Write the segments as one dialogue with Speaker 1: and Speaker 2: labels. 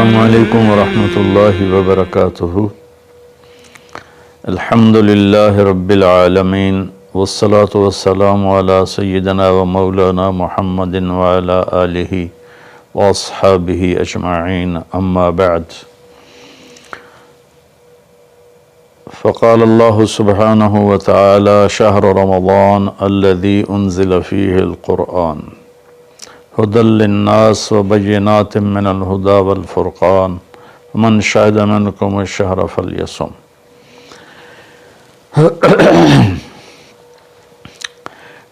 Speaker 1: السلام علیکم ورحمۃ اللہ وبرکاتہ۔ الحمد للہ رب العالمین والصلاة والسلام علی سیدنا و مولانا محمد وعلی آلہ واصحابہ اجمعین، اما بعد۔ فقال اللہ سبحانہ وتعالی شہر رمضان الذی انزل فیہ القرآن هدى للناس وبينات من الهدى والفرقان ومن شهد منكم الشهر فليصم۔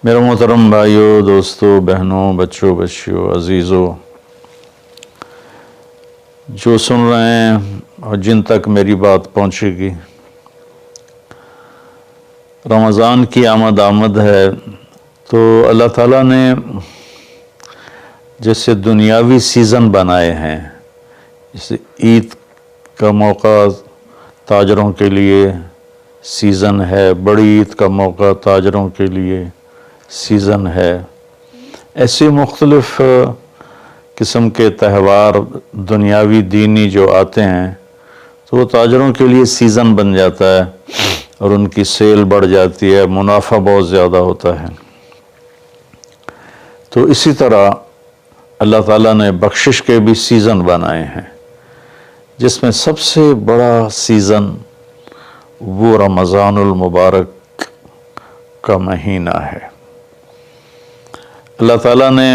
Speaker 1: میرے محترم بھائیوں، دوستوں، بہنوں، بچوں، بچیوں، عزیزوں، جو سن رہے ہیں اور جن تک میری بات پہنچے گی، رمضان کی آمد ہے تو اللہ تعالیٰ نے جیسے دنیاوی سیزن بنائے ہیں، جیسے عید کا موقع تاجروں کے لیے سیزن ہے، بڑی عید کا موقع تاجروں کے لیے سیزن ہے، ایسے مختلف قسم کے تہوار دنیاوی دینی جو آتے ہیں تو وہ تاجروں کے لیے سیزن بن جاتا ہے اور ان کی سیل بڑھ جاتی ہے، منافع بہت زیادہ ہوتا ہے۔ تو اسی طرح اللہ تعالیٰ نے بخشش کے بھی سیزن بنائے ہیں، جس میں سب سے بڑا سیزن وہ رمضان المبارک کا مہینہ ہے۔ اللہ تعالیٰ نے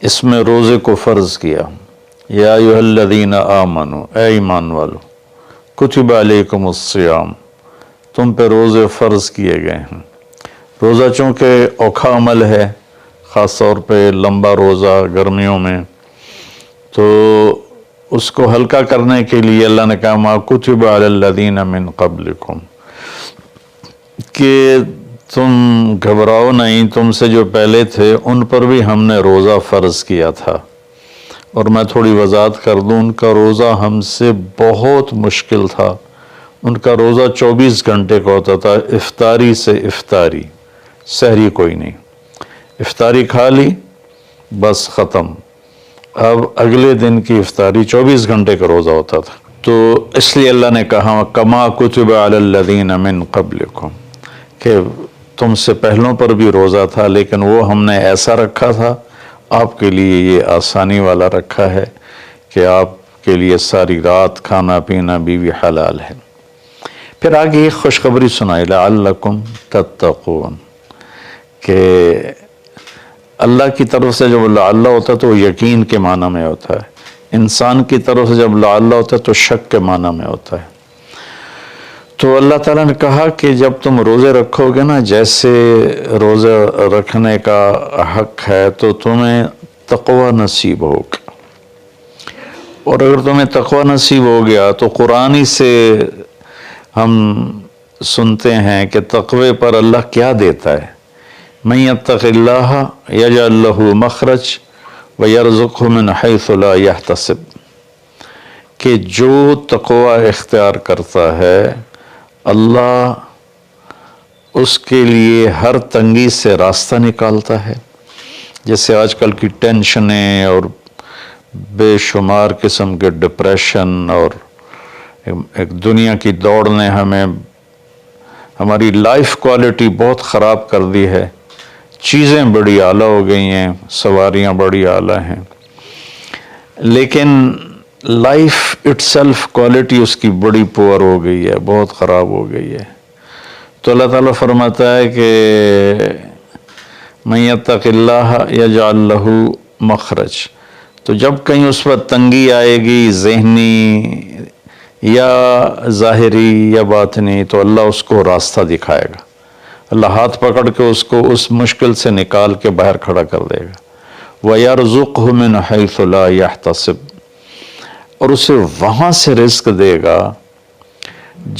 Speaker 1: اس میں روزے کو فرض کیا۔ یا ایھا الذین آمنوا، اے ایمان والو، کتب علیکم الصیام، تم پہ روزے فرض کیے گئے ہیں۔ روزہ چونکہ اوکھا عمل ہے، خاص طور پہ لمبا روزہ گرمیوں میں، تو اس کو ہلکا کرنے کے لیے اللہ نے کہا ما کتب علی الذین من قبلکم، کہ تم گھبراؤ نہیں، تم سے جو پہلے تھے ان پر بھی ہم نے روزہ فرض کیا تھا۔ اور میں تھوڑی وضاحت کر دوں، ان کا روزہ ہم سے بہت مشکل تھا۔ ان کا روزہ 24 گھنٹے کا ہوتا تھا، افطاری سے افطاری، سحری کوئی نہیں۔ افطاری کھا لی بس ختم، اب اگلے دن کی افطاری 24 گھنٹے کا روزہ ہوتا تھا۔ تو اس لیے اللہ نے کہا کما کتب علی الذین من قبلکم، کہ تم سے پہلوں پر بھی روزہ تھا، لیکن وہ ہم نے ایسا رکھا تھا، آپ کے لیے یہ آسانی والا رکھا ہے کہ آپ کے لیے ساری رات کھانا پینا بیوی حلال ہے۔ پھر آگے یہ خوشخبری سنائی لعلکم تتقون، کہ اللہ کی طرف سے جب لعل ہوتا ہے تو وہ یقین کے معنی میں ہوتا ہے، انسان کی طرف سے جب لعل ہوتا ہے تو شک کے معنی میں ہوتا ہے۔ تو اللہ تعالیٰ نے کہا کہ جب تم روزے رکھو گے نا، جیسے روزے رکھنے کا حق ہے تو تمہیں تقوی نصیب ہوگا، اور اگر تمہیں تقوی نصیب ہو گیا تو قرآن ہی سے ہم سنتے ہیں کہ تقوی پر اللہ کیا دیتا ہے، من یتق اللہ یجعل لہ مخرج ویرزقہ من حیث لا یحتسب، کہ جو تقوی اختیار کرتا ہے اللہ اس کے لیے ہر تنگی سے راستہ نکالتا ہے۔ جیسے آج کل کی ٹینشنیں اور بے شمار قسم کے ڈپریشن اور ایک دنیا کی دوڑ نے ہماری لائف کوالٹی بہت خراب کر دی ہے، چیزیں بڑی اعلیٰ ہو گئی ہیں، سواریاں بڑی اعلیٰ ہیں، لیکن لائف اٹ سیلف کوالٹی اس کی بڑی پور ہو گئی ہے، بہت خراب ہو گئی ہے۔ تو اللہ تعالیٰ فرماتا ہے کہ من یتق اللہ یجعل لہ مخرج، تو جب کہیں اس پر تنگی آئے گی، ذہنی یا ظاہری یا باطنی، تو اللہ اس کو راستہ دکھائے گا، اللہ ہاتھ پکڑ کے اس کو اس مشکل سے نکال کے باہر کھڑا کر دے گا۔ وَيَرْزُقْهُ مِنْ حَيْثُ لَا يَحْتَسِبْ، اور اسے وہاں سے رزق دے گا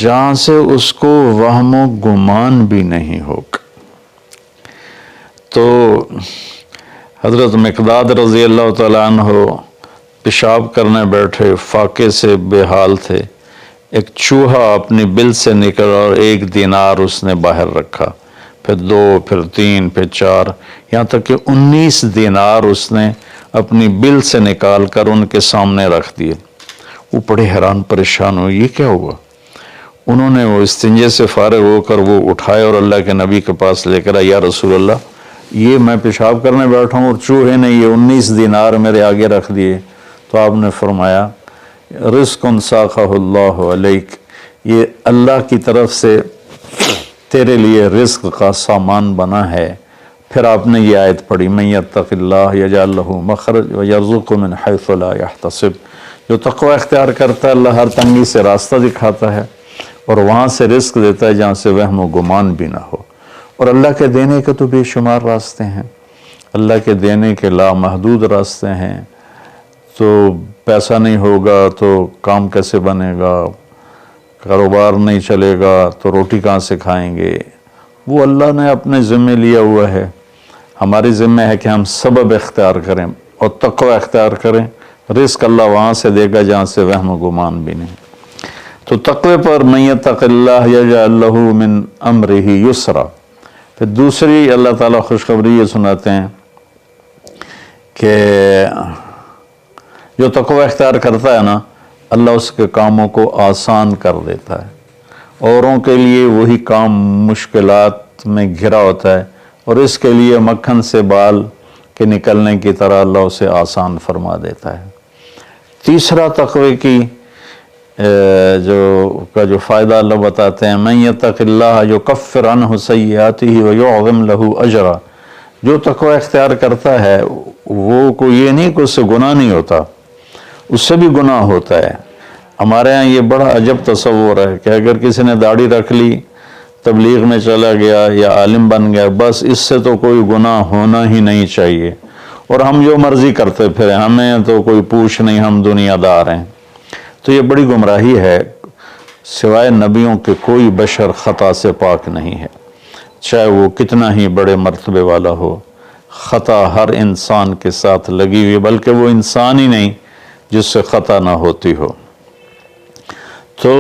Speaker 1: جہاں سے اس کو وہم و گمان بھی نہیں ہوگا۔ تو حضرت مقداد رضی اللہ تعالیٰ عنہ پیشاب کرنے بیٹھے، فاقے سے بے حال تھے، ایک چوہا اپنی بل سے نکل اور 1 دینار اس نے باہر رکھا، پھر 2، پھر 3، پھر 4، یہاں تک کہ 19 دینار اس نے اپنی بل سے نکال کر ان کے سامنے رکھ دیے۔ وہ بڑے حیران پریشان ہوئے، یہ کیا ہوا؟ انہوں نے وہ استنجے سے فارغ ہو کر وہ اٹھائے اور اللہ کے نبی کے پاس لے کر آئے، یا رسول اللہ یہ میں پیشاب کرنے بیٹھا ہوں اور چوہے نے یہ 19 دینار میرے آگے رکھ دیے۔ تو آپ نے فرمایا رزق ساقہ اللہ علیک، یہ اللہ کی طرف سے تیرے لیے رزق کا سامان بنا ہے۔ پھر آپ نے یہ آیت پڑھی، من یتق اللہ یجعل لہ مخرج ویرزقہ من حیث لا یحتسب، جو تقوی اختیار کرتا ہے اللہ ہر تنگی سے راستہ دکھاتا ہے اور وہاں سے رزق دیتا ہے جہاں سے وہم و گمان بھی نہ ہو۔ اور اللہ کے دینے کے تو بے شمار راستے ہیں، اللہ کے دینے کے لامحدود راستے ہیں۔ تو پیسہ نہیں ہوگا تو کام کیسے بنے گا، کاروبار نہیں چلے گا تو روٹی کہاں سے کھائیں گے؟ وہ اللہ نے اپنے ذمے لیا ہوا ہے۔ ہماری ذمہ ہے کہ ہم سبب اختیار کریں اور تقوی اختیار کریں، رزق اللہ وہاں سے دے گا جہاں سے وہم و گمان بھی نہیں۔ تو تقوی پر من یتق اللہ یجعل لہ من امرہ یسرا۔ پھر دوسری اللہ تعالیٰ خوشخبری یہ سناتے ہیں کہ جو تقوی اختیار کرتا ہے نا، اللہ اس کے کاموں کو آسان کر دیتا ہے۔ اوروں کے لیے وہی کام مشکلات میں گھرا ہوتا ہے اور اس کے لیے مکھن سے بال کے نکلنے کی طرح اللہ اسے آسان فرما دیتا ہے۔ تیسرا تقوی کی جو فائدہ اللہ بتاتے ہیں، من یتق اللہ یکفر عنہ سیئاتہ ویعظم لہ اجرا، جو تقوی اختیار کرتا ہے وہ کو یہ نہیں کہ اس سے گناہ نہیں ہوتا، اس سے بھی گناہ ہوتا ہے۔ ہمارے ہاں یہ بڑا عجب تصور ہے کہ اگر کسی نے داڑھی رکھ لی، تبلیغ میں چلا گیا یا عالم بن گیا، بس اس سے تو کوئی گناہ ہونا ہی نہیں چاہیے اور ہم جو مرضی کرتے پھریں، ہمیں تو کوئی پوچھ نہیں، ہم دنیا دار ہیں۔ تو یہ بڑی گمراہی ہے۔ سوائے نبیوں کے کوئی بشر خطا سے پاک نہیں ہے، چاہے وہ کتنا ہی بڑے مرتبے والا ہو۔ خطا ہر انسان کے ساتھ لگی ہوئی، بلکہ وہ انسان ہی نہیں جس سے خطا نہ ہوتی ہو۔ تو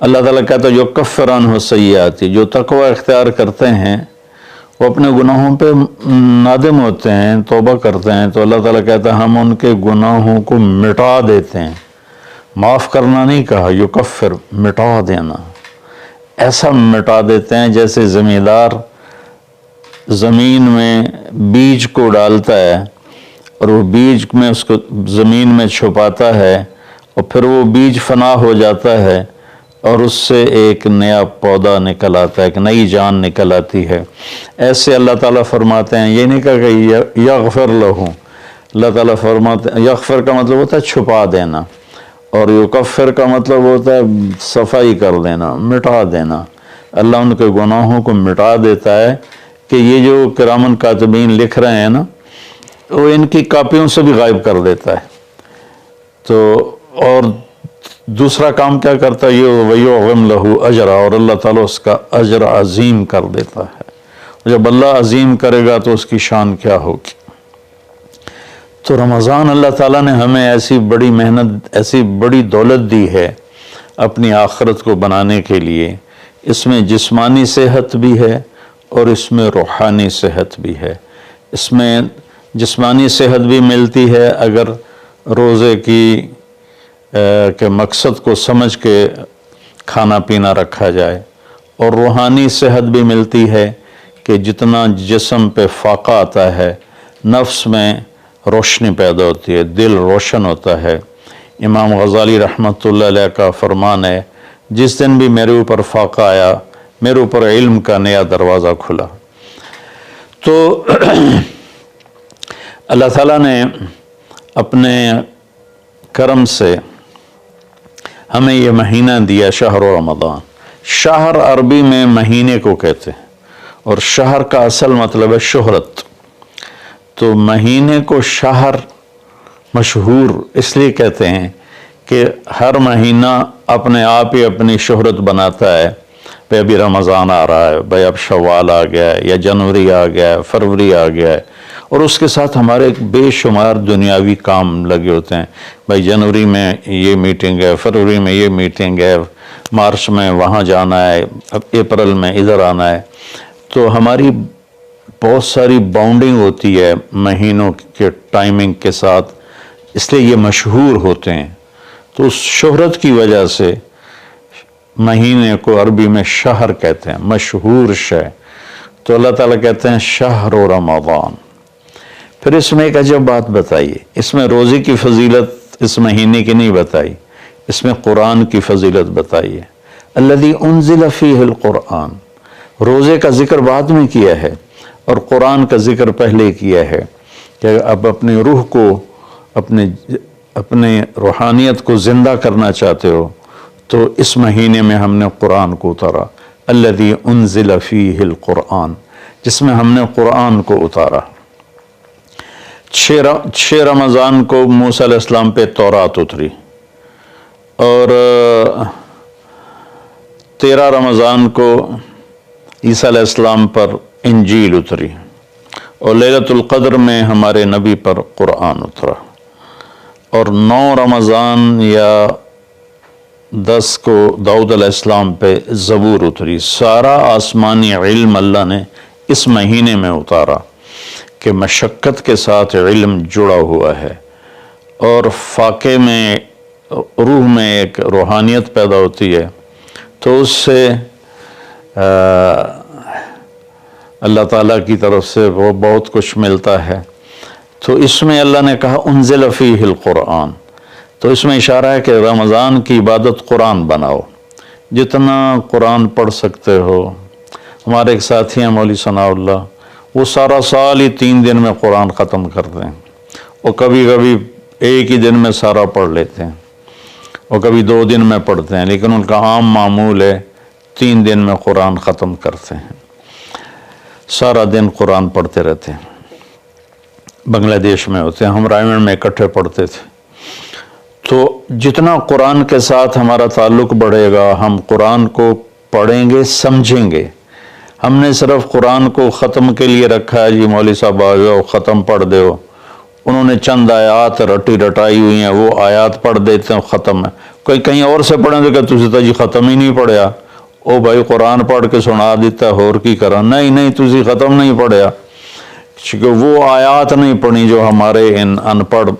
Speaker 1: اللہ تعالیٰ کہتا ہے یکفر عنہ سیئات، جو تقوی اختیار کرتے ہیں وہ اپنے گناہوں پہ نادم ہوتے ہیں، توبہ کرتے ہیں، تو اللہ تعالیٰ کہتا ہے ہم ان کے گناہوں کو مٹا دیتے ہیں۔ معاف کرنا نہیں کہا، یکفر مٹا دینا، ایسا مٹا دیتے ہیں جیسے زمیندار زمین میں بیج کو ڈالتا ہے اور وہ بیج میں اس کو زمین میں چھپاتا ہے اور پھر وہ بیج فنا ہو جاتا ہے اور اس سے ایک نیا پودا نکل آتا ہے، ایک نئی جان نکل آتی ہے۔ ایسے اللہ تعالیٰ فرماتے ہیں، یہ نہیں کہا کہ یغفر لہم، اللہ تعالیٰ فرماتے ہیں یغفر کا مطلب ہوتا ہے چھپا دینا، اور یکفر کا مطلب ہوتا ہے صفائی کر دینا، مٹا دینا۔ اللہ ان کے گناہوں کو مٹا دیتا ہے کہ یہ جو کرامن کاتبین لکھ رہے ہیں نا، وہ ان کی کاپیوں سے بھی غائب کر دیتا ہے۔ تو اور دوسرا کام کیا کرتا ہے، یہ ویعظم لہ اجرا، اور اللہ تعالیٰ اس کا اجر عظیم کر دیتا ہے۔ جب اللہ عظیم کرے گا تو اس کی شان کیا ہوگی۔ تو رمضان اللہ تعالیٰ نے ہمیں ایسی بڑی محنت، ایسی بڑی دولت دی ہے اپنی آخرت کو بنانے کے لیے۔ اس میں جسمانی صحت بھی ہے اور اس میں روحانی صحت بھی ہے۔ اس میں جسمانی صحت بھی ملتی ہے اگر روزے کے مقصد کو سمجھ کے کھانا پینا رکھا جائے، اور روحانی صحت بھی ملتی ہے کہ جتنا جسم پہ فاقہ آتا ہے نفس میں روشنی پیدا ہوتی ہے، دل روشن ہوتا ہے۔ امام غزالی رحمۃ اللہ علیہ کا فرمان ہے، جس دن بھی میرے اوپر فاقہ آیا میرے اوپر علم کا نیا دروازہ کھلا۔ تو اللہ تعالیٰ نے اپنے کرم سے ہمیں یہ مہینہ دیا، شہر رمضان۔ شہر عربی میں مہینے کو کہتے ہیں اور شہر کا اصل مطلب ہے شہرت۔ تو مہینے کو شہر مشہور اس لیے کہتے ہیں کہ ہر مہینہ اپنے آپ ہی اپنی شہرت بناتا ہے۔ بھئی ابھی رمضان آ رہا ہے، بھئی اب شوال آ گیا ہے، یا جنوری آ گیا ہے، فروری آ گیا ہے، اور اس کے ساتھ ہمارے بے شمار دنیاوی کام لگے ہوتے ہیں۔ بھئی جنوری میں یہ میٹنگ ہے، فروری میں یہ میٹنگ ہے، مارچ میں وہاں جانا ہے، اپریل میں ادھر آنا ہے۔ تو ہماری بہت ساری باؤنڈنگ ہوتی ہے مہینوں کے ٹائمنگ کے ساتھ، اس لیے یہ مشہور ہوتے ہیں۔ تو اس شہرت کی وجہ سے مہینے کو عربی میں شہر کہتے ہیں، مشہور شے۔ تو اللہ تعالیٰ کہتے ہیں شہر رمضان۔ پھر اس میں ایک عجب بات بتائیے، اس میں روزے کی فضیلت اس مہینے کی نہیں بتائی، اس میں قرآن کی فضیلت بتائی ہے۔ الذی انزل فیہ القرآن، روزے کا ذکر بعد میں کیا ہے اور قرآن کا ذکر پہلے کیا ہے کہ اب اپنی روح کو، اپنے روحانیت کو زندہ کرنا چاہتے ہو تو اس مہینے میں ہم نے قرآن کو اتارا۔ الذی انزل فیہ القرآن، جس میں ہم نے قرآن کو اتارا۔ 6 رمضان کو موسیٰ علیہ السلام پہ تورات اتری، اور 13 رمضان کو عیسیٰ علیہ السلام پر انجیل اتری، اور لیلۃ القدر میں ہمارے نبی پر قرآن اترا، اور 9 رمضان یا 10 کو داؤد علیہ السلام پہ زبور اتری۔ سارا آسمانی علم اللہ نے اس مہینے میں اتارا کہ مشقت کے ساتھ علم جڑا ہوا ہے، اور فاقے میں روح میں ایک روحانیت پیدا ہوتی ہے، تو اس سے اللہ تعالیٰ کی طرف سے وہ بہت کچھ ملتا ہے۔ تو اس میں اللہ نے کہا انزل فیہ القرآن، تو اس میں اشارہ ہے کہ رمضان کی عبادت قرآن بناؤ، جتنا قرآن پڑھ سکتے ہو۔ ہمارے ایک ساتھی ہیں مولوی ثناء اللہ، وہ سارا سال ہی 3 دن میں قرآن ختم کرتے ہیں، اور کبھی کبھی ایک ہی دن میں سارا پڑھ لیتے ہیں، اور کبھی 2 دن میں پڑھتے ہیں، لیکن ان کا عام معمول ہے 3 دن میں قرآن ختم کرتے ہیں، سارا دن قرآن پڑھتے رہتے ہیں۔ بنگلہ دیش میں ہوتے ہیں، ہم رائمنڈ میں اکٹھے پڑھتے تھے۔ تو جتنا قرآن کے ساتھ ہمارا تعلق بڑھے گا، ہم قرآن کو پڑھیں گے، سمجھیں گے۔ ہم نے صرف قرآن کو ختم کے لیے رکھا ہے، جی مولوی صاحب آ جاؤ ختم پڑھ دو، انہوں نے چند آیات رٹائی ہوئی ہیں، وہ آیات پڑھ دیتے ہیں، ختم ہے۔ کوئی کہیں اور سے پڑھیں تو کہ تسی تو جی ختم ہی نہیں پڑھیا، او بھائی قرآن پڑھ کے سنا دیتا ہے، اور کی کرا؟ نہیں تسی ختم نہیں پڑھیا، کیونکہ وہ آیات نہیں پڑھی جو ہمارے ان ان پڑھ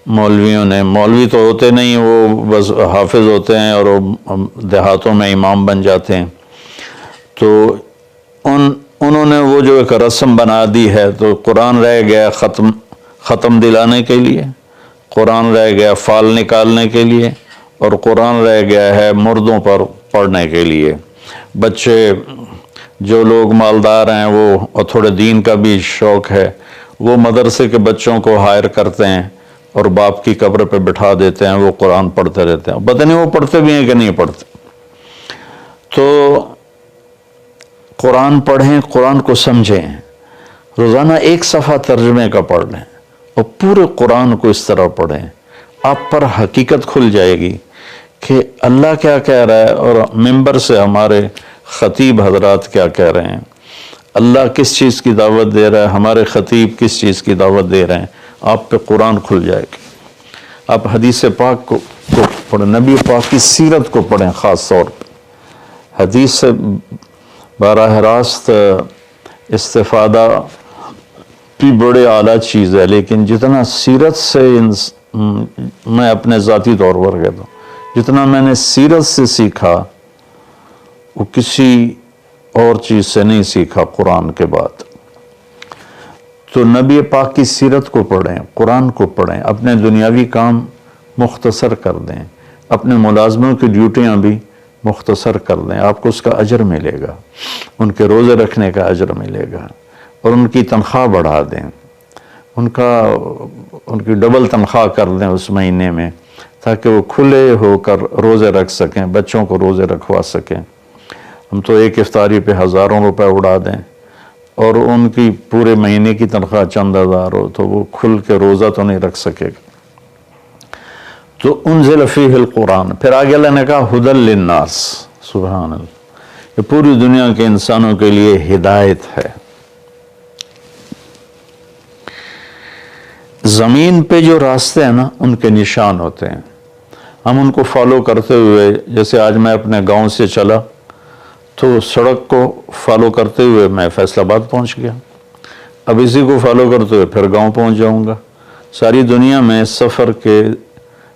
Speaker 1: مولویوں نے، مولوی تو ہوتے نہیں، وہ بس حافظ ہوتے ہیں اور وہ دیہاتوں میں امام بن جاتے ہیں۔ تو انہوں نے وہ جو ایک رسم بنا دی ہے، تو قرآن رہ گیا ختم دلانے کے لیے، قرآن رہ گیا فال نکالنے کے لیے، اور قرآن رہ گیا ہے مردوں پر پڑھنے کے لیے۔ بچے جو لوگ مالدار ہیں، وہ تھوڑے دین کا بھی شوق ہے، وہ مدرسے کے بچوں کو ہائر کرتے ہیں اور باپ کی قبر پہ بٹھا دیتے ہیں، وہ قرآن پڑھتے رہتے ہیں، پتہ نہیں وہ پڑھتے بھی ہیں کہ نہیں پڑھتے۔ تو قرآن پڑھیں، قرآن کو سمجھیں، روزانہ 1 صفحہ ترجمے کا پڑھ لیں، اور پورے قرآن کو اس طرح پڑھیں، آپ پر حقیقت کھل جائے گی کہ اللہ کیا کہہ رہا ہے، اور ممبر سے ہمارے خطیب حضرات کیا کہہ رہے ہیں، اللہ کس چیز کی دعوت دے رہا ہے، ہمارے خطیب کس چیز کی دعوت دے رہے ہیں، آپ پہ قرآن کھل جائے گی۔ آپ حدیث پاک کو پڑھیں، نبی پاک کی سیرت کو پڑھیں، خاص طور پہ حدیث سے براہ راست استفادہ بھی بڑے اعلیٰ چیز ہے، لیکن جتنا سیرت سے میں اپنے ذاتی طور پر کہتا ہوں، جتنا میں نے سیرت سے سیکھا وہ کسی اور چیز سے نہیں سیکھا قرآن کے بعد۔ تو نبی پاک کی سیرت کو پڑھیں، قرآن کو پڑھیں، اپنے دنیاوی کام مختصر کر دیں، اپنے ملازموں کی ڈیوٹیاں بھی مختصر کر دیں، آپ کو اس کا اجر ملے گا، ان کے روزے رکھنے کا اجر ملے گا، اور ان کی تنخواہ بڑھا دیں، ان کی ڈبل تنخواہ کر دیں اس مہینے میں، تاکہ وہ کھلے ہو کر روزے رکھ سکیں، بچوں کو روزے رکھوا سکیں۔ ہم تو ایک افطاری پہ ہزاروں روپے اڑا دیں، اور ان کی پورے مہینے کی تنخواہ چند ہزار ہو تو وہ کھل کے روزہ تو نہیں رکھ سکے گا۔ تو انزل فیہ القرآن، پھر آگے اللہ نے کہا ہدی للناس، سبحان اللہ، یہ پوری دنیا کے انسانوں کے لیے ہدایت ہے۔ زمین پہ جو راستے ہیں نا، ان کے نشان ہوتے ہیں، ہم ان کو فالو کرتے ہوئے، جیسے آج میں اپنے گاؤں سے چلا تو سڑک کو فالو کرتے ہوئے میں فیصل آباد پہنچ گیا، اب اسی کو فالو کرتے ہوئے پھر گاؤں پہنچ جاؤں گا۔ ساری دنیا میں سفر کے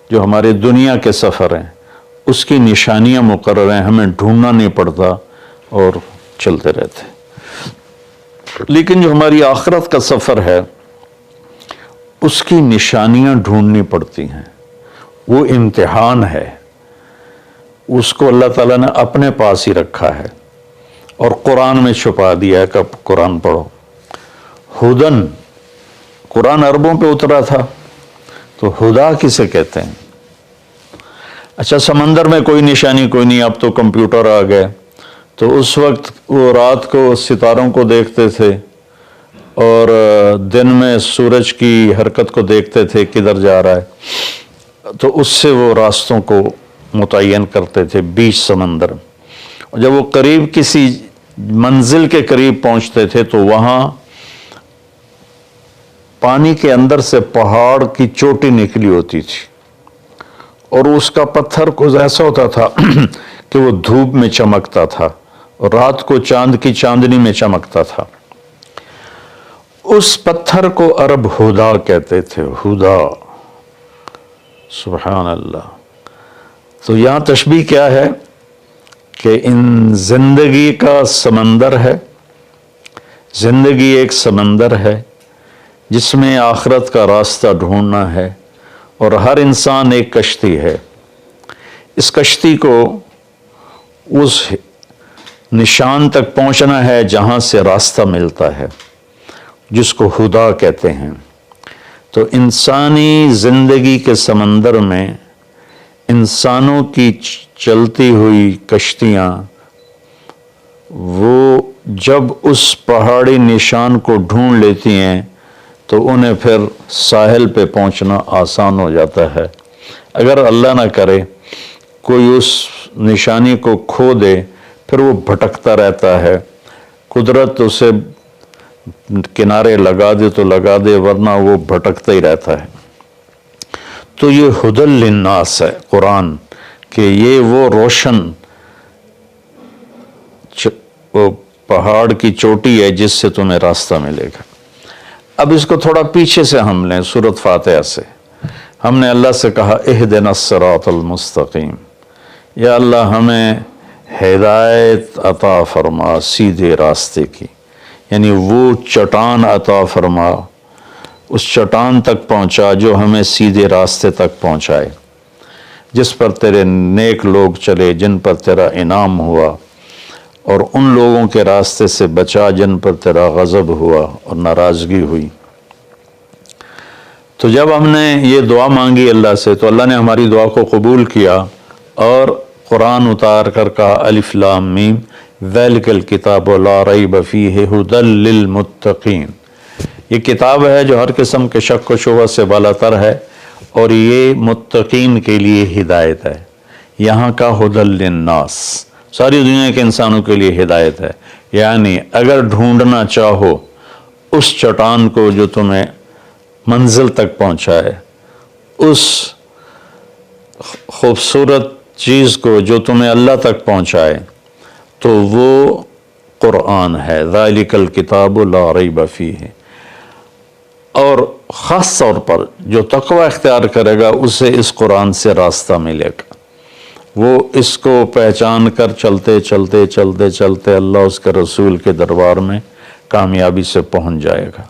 Speaker 1: جو ہمارے دنیا کے سفر ہیں اس کی نشانیاں مقرر ہیں، ہمیں ڈھونڈنا نہیں پڑتا اور چلتے رہتے۔ لیکن جو ہماری آخرت کا سفر ہے اس کی نشانیاں ڈھونڈنی پڑتی ہیں، وہ امتحان ہے، اس کو اللہ تعالیٰ نے اپنے پاس ہی رکھا ہے اور قرآن میں چھپا دیا ہے کہ اب قرآن پڑھو۔ ہدن، قرآن عربوں پہ اترا تھا تو ہدا کسے کہتے ہیں؟ اچھا سمندر میں کوئی نشانی کوئی نہیں، اب تو کمپیوٹر آ گئے، تو اس وقت وہ رات کو ستاروں کو دیکھتے تھے اور دن میں سورج کی حرکت کو دیکھتے تھے کدھر جا رہا ہے، تو اس سے وہ راستوں کو متعین کرتے تھے بیچ سمندر۔ اور جب وہ قریب کسی منزل کے قریب پہنچتے تھے تو وہاں پانی کے اندر سے پہاڑ کی چوٹی نکلی ہوتی تھی اور اس کا پتھر کچھ ایسا ہوتا تھا کہ وہ دھوپ میں چمکتا تھا اور رات کو چاند کی چاندنی میں چمکتا تھا۔ اس پتھر کو عرب ہدا کہتے تھے، ہدا، سبحان اللہ۔ تو یہاں تشبیہ کیا ہے کہ ان زندگی کا سمندر ہے، زندگی ایک سمندر ہے جس میں آخرت کا راستہ ڈھونڈنا ہے، اور ہر انسان ایک کشتی ہے۔ اس کشتی کو اس نشان تک پہنچنا ہے جہاں سے راستہ ملتا ہے، جس کو ہدا کہتے ہیں۔ تو انسانی زندگی کے سمندر میں انسانوں کی چلتی ہوئی کشتیاں وہ جب اس پہاڑی نشان کو ڈھونڈ لیتی ہیں تو انہیں پھر ساحل پہ پہنچنا آسان ہو جاتا ہے۔ اگر اللہ نہ کرے کوئی اس نشانی کو کھو دے پھر وہ بھٹکتا رہتا ہے، قدرت اسے کنارے لگا دے تو لگا دے، ورنہ وہ بھٹکتا ہی رہتا ہے۔ تو یہ ہدی للناس ہے قرآن، کہ یہ وہ روشن وہ پہاڑ کی چوٹی ہے جس سے تمہیں راستہ ملے گا۔ اب اس کو تھوڑا پیچھے سے ہم لیں، سورۃ فاتحہ سے ہم نے اللہ سے کہا اہدنا الصراط المستقیم، یا اللہ ہمیں ہدایت عطا فرما سیدھے راستے کی، یعنی وہ چٹان عطا فرما، اس چٹان تک پہنچا جو ہمیں سیدھے راستے تک پہنچائے، جس پر تیرے نیک لوگ چلے، جن پر تیرا انعام ہوا، اور ان لوگوں کے راستے سے بچا جن پر تیرا غضب ہوا اور ناراضگی ہوئی۔ تو جب ہم نے یہ دعا مانگی اللہ سے تو اللہ نے ہماری دعا کو قبول کیا اور قرآن اتار کر کہا الف لام میم ذالک الکتاب لا ریب فیہ ھدی للمتقین، یہ کتاب ہے جو ہر قسم کے شک و شبہ سے بالا تر ہے اور یہ متقین کے لیے ہدایت ہے۔ یہاں کا ھدی للناس ساری دنیا کے انسانوں کے لیے ہدایت ہے، یعنی اگر ڈھونڈنا چاہو اس چٹان کو جو تمہیں منزل تک پہنچائے، اس خوبصورت چیز کو جو تمہیں اللہ تک پہنچائے، تو وہ قرآن ہے، ذالک الکتاب لا ریب فیہ۔ اور خاص طور پر جو تقوی اختیار کرے گا اسے اس قرآن سے راستہ ملے گا، وہ اس کو پہچان کر چلتے چلتے چلتے چلتے اللہ اس کے رسول کے دربار میں کامیابی سے پہنچ جائے گا۔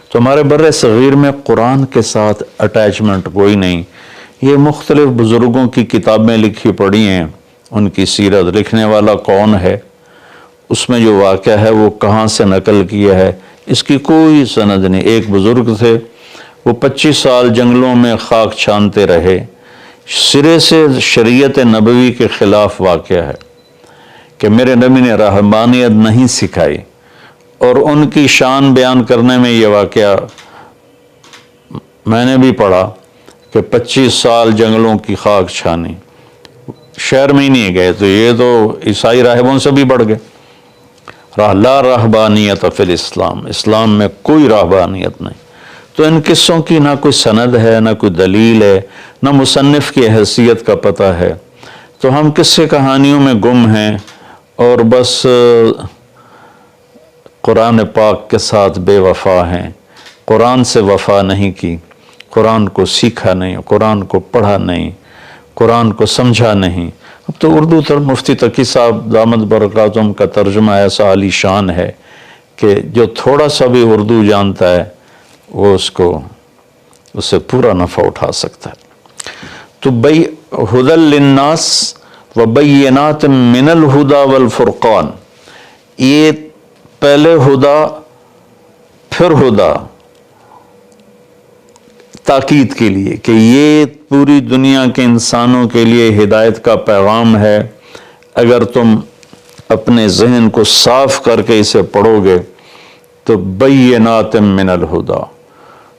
Speaker 1: تو ہمارے بر صغیر میں قرآن کے ساتھ اٹیچمنٹ کوئی نہیں۔ یہ مختلف بزرگوں کی کتابیں لکھی پڑھی ہیں، ان کی سیرت، لکھنے والا کون ہے، اس میں جو واقعہ ہے وہ کہاں سے نقل کیا ہے، اس کی کوئی سند نہیں۔ ایک بزرگ تھے، وہ 25 سال جنگلوں میں خاک چھانتے رہے، سرے سے شریعت نبوی کے خلاف واقعہ ہے کہ میرے نبی نے رہبانیت نہیں سکھائی، اور ان کی شان بیان کرنے میں یہ واقعہ میں نے بھی پڑھا کہ 25 سال جنگلوں کی خاک چھانی، شہر میں ہی نہیں گئے، تو یہ تو عیسائی راہبوں سے بھی بڑھ گئے۔ لا رہبانیت فی الاسلام، اسلام میں کوئی رہبانیت نہیں۔ تو ان قصوں کی نہ کوئی سند ہے، نہ کوئی دلیل ہے، نہ مصنف کی حیثیت کا پتہ ہے، تو ہم قصے کہانیوں میں گم ہیں اور بس قرآن پاک کے ساتھ بے وفا ہیں، قرآن سے وفا نہیں کی، قرآن کو سیکھا نہیں، قرآن کو پڑھا نہیں، قرآن کو سمجھا نہیں۔ اب تو اردو مفتی تقی صاحب دامت برکاتہم کا ترجمہ ایسا عالی شان ہے کہ جو تھوڑا سا بھی اردو جانتا ہے وہ اس سے پورا نفع اٹھا سکتا ہے۔ تو ہدی للناس وبینات من الہدی والفرقان، یہ پہلے ہدا پھر ہدا تاکید کے لیے کہ یہ پوری دنیا کے انسانوں کے لیے ہدایت کا پیغام ہے۔ اگر تم اپنے ذہن کو صاف کر کے اسے پڑھو گے تو بینات من الہدی،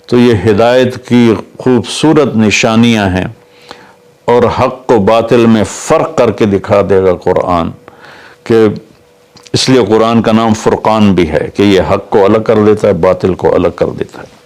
Speaker 1: تو یہ ہدایت کی خوبصورت نشانیاں ہیں، اور حق و باطل میں فرق کر کے دکھا دے گا قرآن، کہ اس لیے قرآن کا نام فرقان بھی ہے کہ یہ حق کو الگ کر دیتا ہے، باطل کو الگ کر دیتا ہے۔